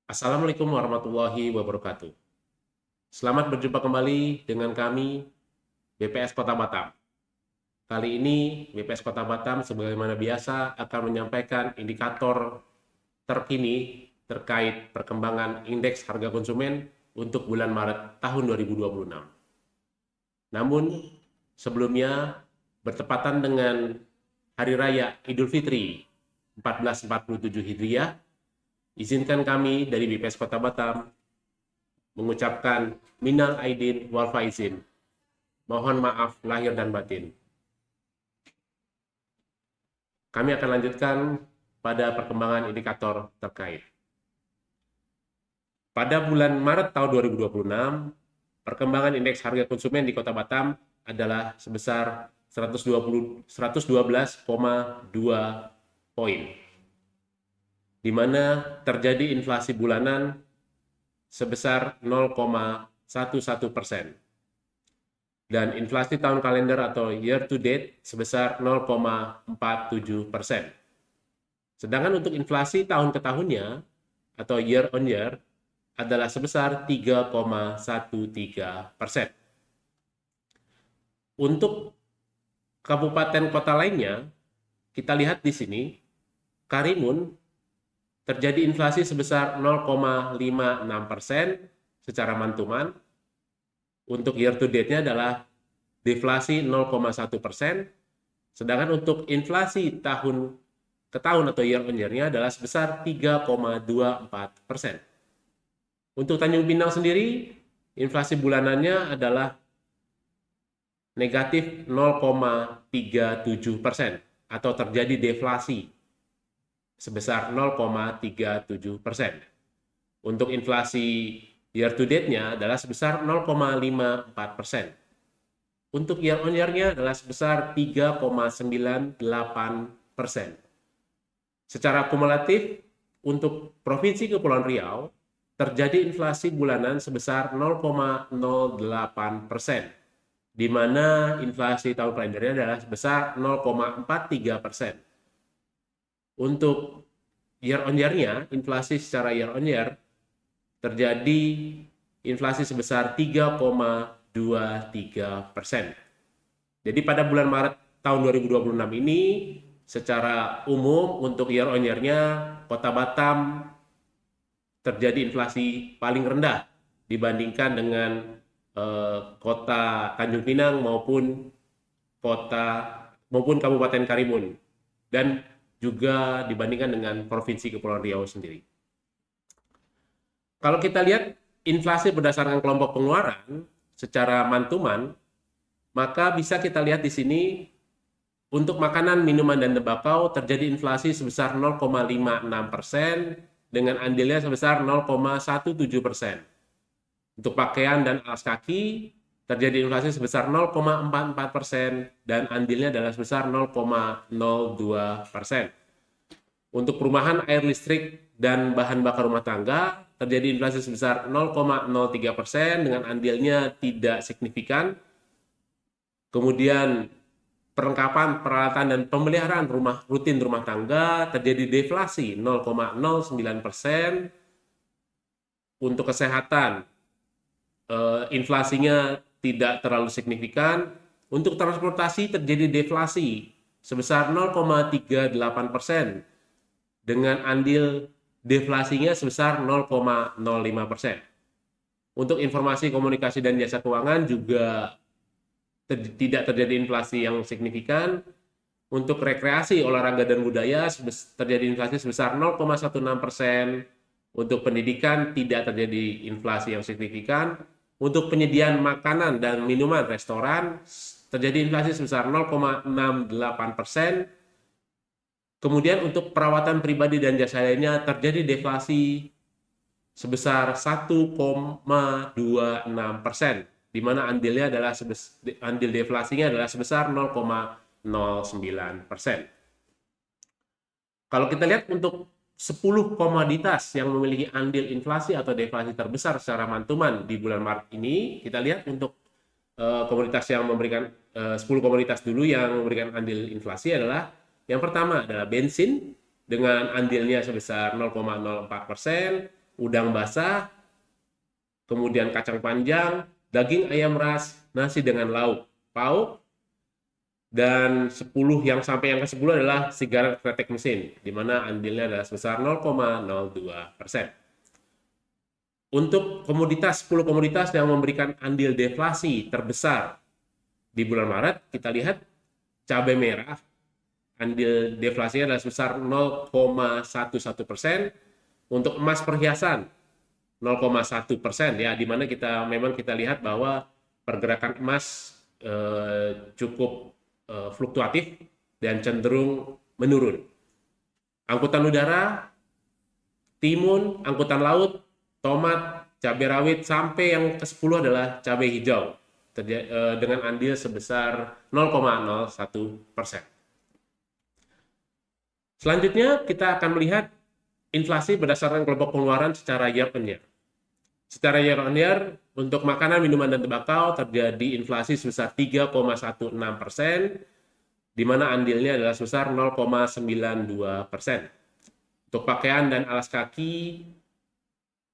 Assalamualaikum warahmatullahi wabarakatuh. Selamat berjumpa kembali dengan kami, BPS Kota Batam. Kali ini, BPS Kota Batam sebagaimana biasa akan menyampaikan indikator terkini terkait perkembangan indeks harga konsumen untuk bulan Maret tahun 2026. Namun, sebelumnya bertepatan dengan Hari Raya Idul Fitri 1447 Hijriah, izinkan kami dari BPS Kota Batam mengucapkan minal aidin wal faizin. Mohon maaf lahir dan batin. Kami akan lanjutkan pada perkembangan indikator terkait. Pada bulan Maret tahun 2026, perkembangan indeks harga konsumen di Kota Batam adalah sebesar 112,2 poin, di mana terjadi inflasi bulanan sebesar 0,11%. Dan inflasi tahun kalender atau year to date sebesar 0,47%. Sedangkan untuk inflasi tahun ke tahunnya atau year on year adalah sebesar 3,13%. Untuk kabupaten kota lainnya, kita lihat di sini, Karimun terjadi inflasi sebesar 0,56% secara mantuman. Untuk year to date-nya adalah deflasi 0,1%, sedangkan untuk inflasi tahun ke tahun atau year on year-nya adalah sebesar 3,24%. Untuk Tanjung Pinang sendiri, inflasi bulanannya adalah negatif 0,37% atau terjadi deflasi sebesar 0,37%. Untuk inflasi year to date-nya adalah sebesar 0,54%. Untuk year on year-nya adalah sebesar 3,98%. Secara kumulatif, untuk Provinsi Kepulauan Riau, terjadi inflasi bulanan sebesar 0,08%, di mana inflasi tahun kalendernya adalah sebesar 0,43%. Untuk year on year-nya, inflasi secara year on year, terjadi inflasi sebesar 3,23%. Jadi pada bulan Maret tahun 2026 ini, secara umum untuk year on year-nya, Kota Batam terjadi inflasi paling rendah dibandingkan dengan Kota Tanjung Pinang maupun Kabupaten Karimun, dan juga dibandingkan dengan Provinsi Kepulauan Riau sendiri. Kalau kita lihat inflasi berdasarkan kelompok pengeluaran secara mantuman, maka bisa kita lihat di sini untuk makanan, minuman, dan tembakau terjadi inflasi sebesar 0,56% dengan andilnya sebesar 0,17%. Untuk pakaian dan alas kaki terjadi inflasi sebesar 0,44% dan andilnya adalah sebesar 0,02%. Untuk perumahan, air listrik, dan bahan bakar rumah tangga terjadi inflasi sebesar 0,03% dengan andilnya tidak signifikan. Kemudian perlengkapan, peralatan, dan pemeliharaan rutin rumah tangga terjadi deflasi 0,09%. Untuk kesehatan, inflasinya tidak terlalu signifikan. Untuk transportasi terjadi deflasi sebesar 0,38% dengan andil deflasinya sebesar 0,05%. Untuk informasi komunikasi dan jasa keuangan juga tidak terjadi inflasi yang signifikan. Untuk rekreasi, olahraga, dan budaya terjadi inflasi sebesar 0,16%. Untuk pendidikan tidak terjadi inflasi yang signifikan. Untuk penyediaan makanan dan minuman restoran terjadi inflasi sebesar 0,68%. Kemudian untuk perawatan pribadi dan jasa lainnya terjadi deflasi sebesar 1,26%, di mana andil deflasinya adalah sebesar 0,09%. Kalau kita lihat untuk 10 komoditas yang memiliki andil inflasi atau deflasi terbesar secara mantuman di bulan Maret ini, kita lihat untuk komoditas yang memberikan 10 komoditas dulu yang memberikan andil inflasi adalah yang pertama adalah bensin dengan andilnya sebesar 0,04%, udang basah, kemudian kacang panjang, daging ayam ras, nasi dengan lauk pauk, dan 10 yang sampai yang ke-10 adalah sigaret kretek mesin, di mana andilnya adalah sebesar 0,02%. Untuk 10 komoditas yang memberikan andil deflasi terbesar di bulan Maret, kita lihat cabai merah, andil deflasinya adalah sebesar 0,11%. Untuk emas perhiasan 0,1%, ya, di mana memang kita lihat bahwa pergerakan emas cukup fluktuatif dan cenderung menurun. Angkutan udara, timun, angkutan laut, tomat, cabai rawit, sampai yang ke-10 adalah cabai hijau dengan andil sebesar 0,01%. Selanjutnya kita akan melihat inflasi berdasarkan kelompok pengeluaran secara year on year. Secara year on year, untuk makanan, minuman, dan tembakau terjadi inflasi sebesar 3,16%, di mana andilnya adalah sebesar 0,92%. Untuk pakaian dan alas kaki,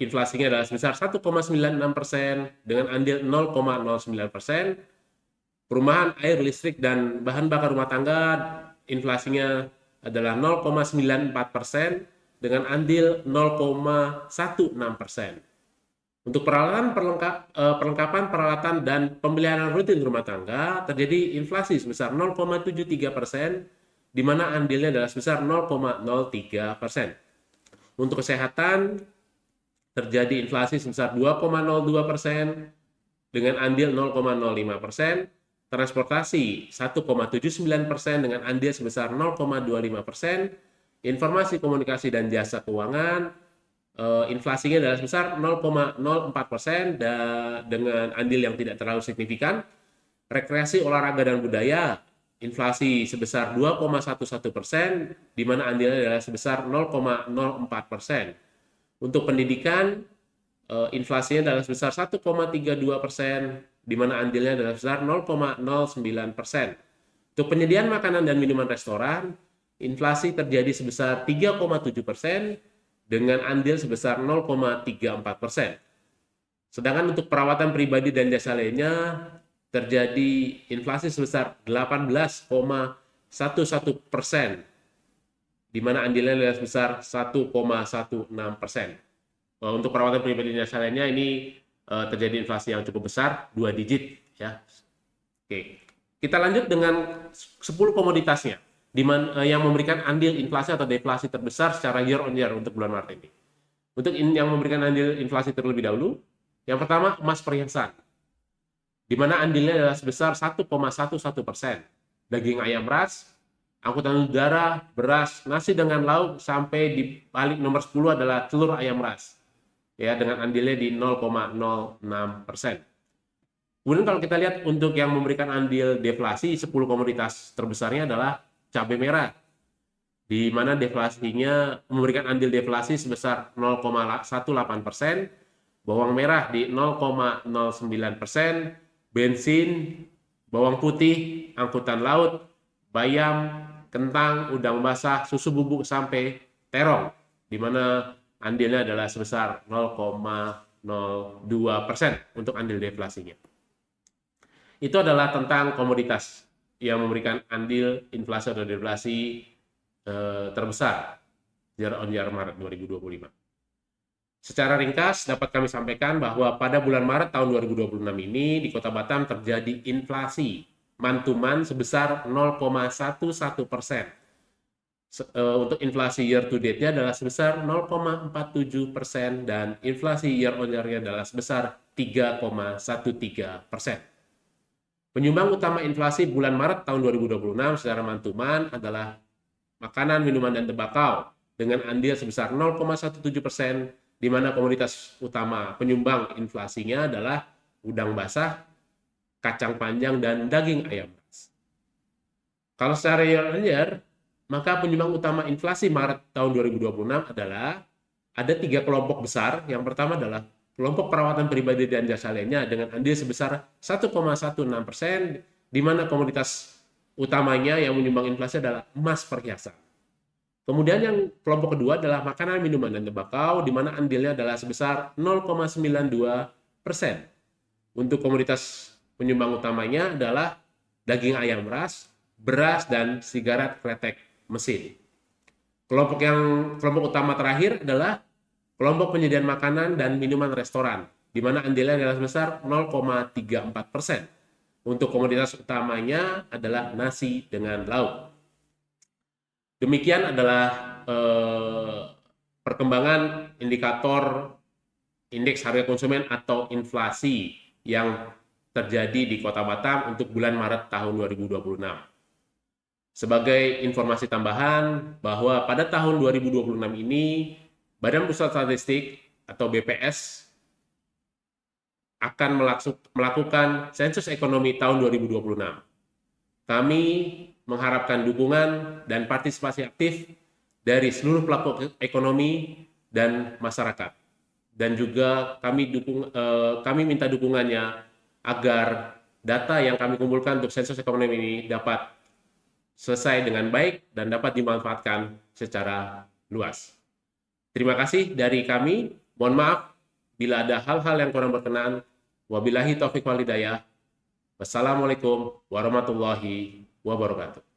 inflasinya adalah sebesar 1,96% dengan andil 0,09%. Perumahan, air, listrik, dan bahan bakar rumah tangga, inflasinya adalah 0,94% dengan andil 0,16%. Untuk perlengkapan peralatan dan pemeliharaan rutin rumah tangga terjadi inflasi sebesar 0,73%, di mana andilnya adalah sebesar 0,03%. Untuk kesehatan terjadi inflasi sebesar 2,02% dengan andil 0,05%. Transportasi 1,79% dengan andil sebesar 0,25%. Informasi komunikasi dan jasa keuangan, inflasinya adalah sebesar 0,04% dengan andil yang tidak terlalu signifikan. Rekreasi, olahraga, dan budaya, inflasi sebesar 2,11%, di mana andilnya adalah sebesar 0,04%. Untuk pendidikan, inflasinya adalah sebesar 1,32%, di mana andilnya adalah sebesar 0,09%. Untuk penyediaan makanan dan minuman restoran, inflasi terjadi sebesar 3,7% dengan andil sebesar 0,34%. Sedangkan untuk perawatan pribadi dan jasa lainnya terjadi inflasi sebesar 18,11%, di mana andilnya adalah sebesar 1,16%. Untuk perawatan pribadi dan jasa lainnya ini terjadi inflasi yang cukup besar, 2 digit, ya. Oke. Kita lanjut dengan 10 komoditasnya yang memberikan andil inflasi atau deflasi terbesar secara year on year untuk bulan Maret ini. Untuk yang memberikan andil inflasi terlebih dahulu, yang pertama emas perhiasan, di mana andilnya adalah sebesar 1,11%. Daging ayam ras, angkutan udara, beras, nasi dengan lauk, sampai di balik nomor 10 adalah telur ayam ras, ya, dengan andilnya di 0,06%. Kemudian kalau kita lihat untuk yang memberikan andil deflasi, 10 komoditas terbesarnya adalah cabai merah, di mana deflasinya memberikan andil deflasi sebesar 0,18%, bawang merah di 0,09%, bensin, bawang putih, angkutan laut, bayam, kentang, udang basah, susu bubuk, sampai terong, di mana andilnya adalah sebesar 0,02% untuk andil deflasinya. Itu adalah tentang komoditas yang memberikan andil inflasi atau deflasi terbesar year on year Maret 2025. Secara ringkas dapat kami sampaikan bahwa pada bulan Maret tahun 2026 ini di Kota Batam terjadi inflasi man-to-man sebesar 0,11%. Untuk inflasi year to date-nya adalah sebesar 0,47% dan inflasi year on year-nya adalah sebesar 3,13%. Penyumbang utama inflasi bulan Maret tahun 2026 secara man-to-man adalah makanan, minuman, dan tembakau dengan andil sebesar 0,17%, di mana komoditas utama penyumbang inflasinya adalah udang basah, kacang panjang, dan daging ayam ras. Kalau secara year on year, maka penyumbang utama inflasi Maret tahun 2026 adalah ada 3 kelompok besar. Yang pertama adalah kelompok perawatan pribadi dan jasa lainnya dengan andil sebesar 1,16%, di mana komoditas utamanya yang menyumbang inflasi adalah emas perhiasan. Kemudian yang kelompok kedua adalah makanan, minuman, dan tembakau, di mana andilnya adalah sebesar 0,92%. Untuk komoditas penyumbang utamanya adalah daging ayam ras, beras, dan sigaret kretek mesin. Kelompok utama terakhir adalah kelompok penyediaan makanan dan minuman restoran, di mana andilnya adalah sebesar 0,34%. Untuk komoditas utamanya adalah nasi dengan lauk. Demikian adalah perkembangan indikator indeks harga konsumen atau inflasi yang terjadi di Kota Batam untuk bulan Maret tahun 2026. Sebagai informasi tambahan bahwa pada tahun 2026 ini Badan Pusat Statistik atau BPS akan melakukan sensus ekonomi tahun 2026. Kami mengharapkan dukungan dan partisipasi aktif dari seluruh pelaku ekonomi dan masyarakat. Dan juga kami minta dukungannya agar data yang kami kumpulkan untuk sensus ekonomi ini dapat selesai dengan baik dan dapat dimanfaatkan secara luas. Terima kasih dari kami. Mohon maaf bila ada hal-hal yang kurang berkenan. Wabillahi taufiq wal hidayah. Wassalamualaikum warahmatullahi wabarakatuh.